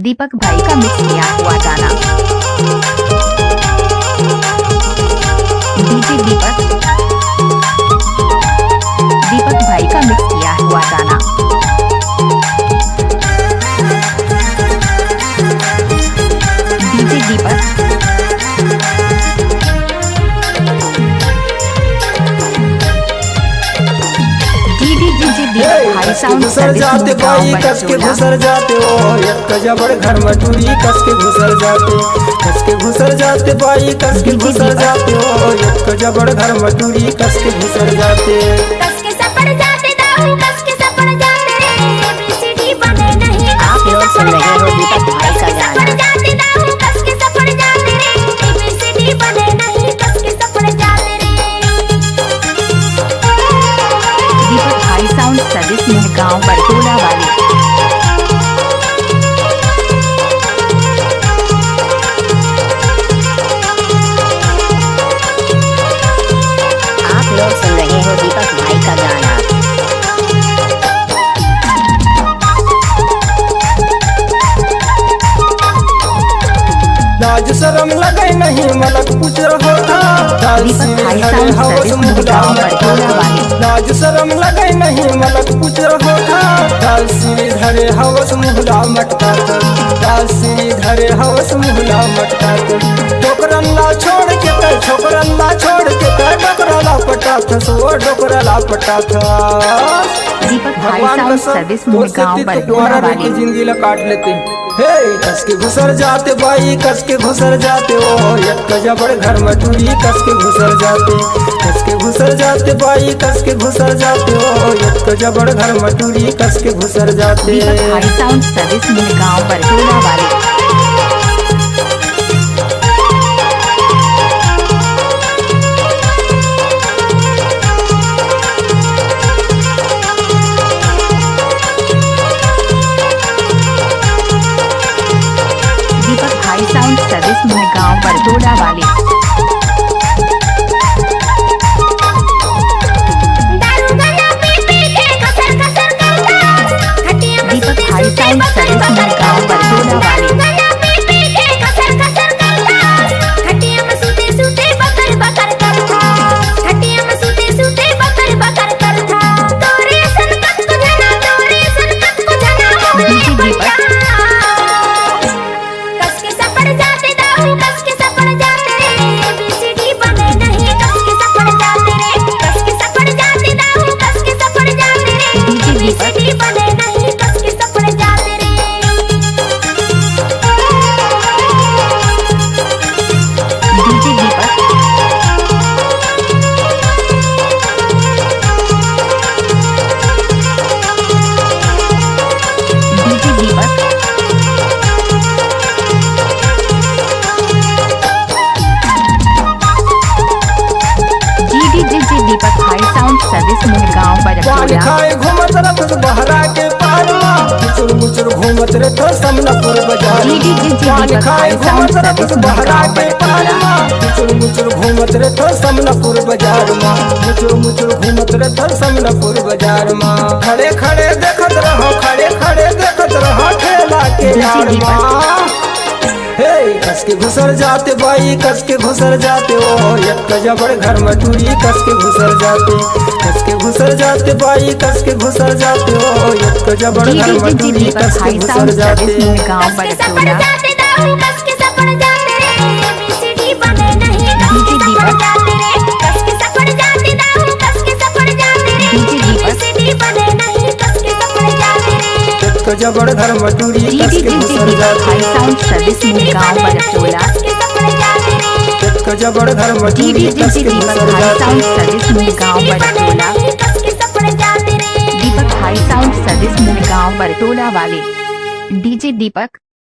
दीपक भाई का मिक्स किया हुआ गाना। डीजे दीपक भाई का मिक्स किया हुआ गाना। डीजे दीपक भाई साउंड घुसर जाते भाई कस के घुसर जाते हो एक जबड़ घर मटूरी कस के घुसर जाते भाई कस के घुसर जाते हो एक जबड़ घर मटूरी कस के घुसर जाते आप लोग सुन रहे हो दीपक भाई का गाना। दीपक भाई साउंड सर्विस गाँव बरतोला वाली। आप लोग सुन रहे हो दीपक भाई का गाना। लाज शरम लगे नहीं मलक कुछ रहो लाज शरम लगे नहीं मलक कुछ रहो दाल सिरी धरे हवस मुहला मटका दाल सिरी धरे हवस मुहला मटका डोकरल्ला छोड़ के डोकरला पटा था सो डोकरला पटा था। दीपक भाई साउंड सर्विस गाँव बरतोला वाली। जिंदगी ला काट लेते हे कस के घुसर जाते भाई कस के घुसर जाते हो एक जबड़ घर मटूरी कस के घुसर जाते भाई कस के घुसर जाते हो एक जबड़ घर मटूरी कस के घुसर जाते। दीपक भाई साउंड सर्विस गाँव बरतोला वाली। दीपक भाई साउंड सर्विस गाँव बरतोला वाली। दीपक भाई साउंड सर्विस गाँव बरतोला वाली। दीपक भाई साउंड सर्विस गाँव बरतोला। घूमत रथ बहरा के पारमा मुचुर मुचुर घूमत रथ समनपुर बाजार घूमत रथ बहरा के पारमा मुचुर मुचुर घूमत रथ समनपुर बाजार मुचुर मुचुर घूमत रथ समनपुर बाजार खड़े खड़े देखत रहो ठेला के यार कस के घुसर जाते भाई कस के घुसर जाते हो एक जबड़ घर मटूरी कस के घुसर जाते भाई कस के घुसर जाते हो एक जबड़ घर मटूरी कस के घुसर जाते। गाँव बरतोला। जबड़ घर मटूरी कस के घुसर जाते साउंड सर्विस गाँव बरतोला। जबड़ घर मटूरी कस के घुसर जाते साउंड सर्विस गाँव बरतोला। दीपक भाई साउंड सर्विस गाँव बरतोला वाले। डीजे दीपक।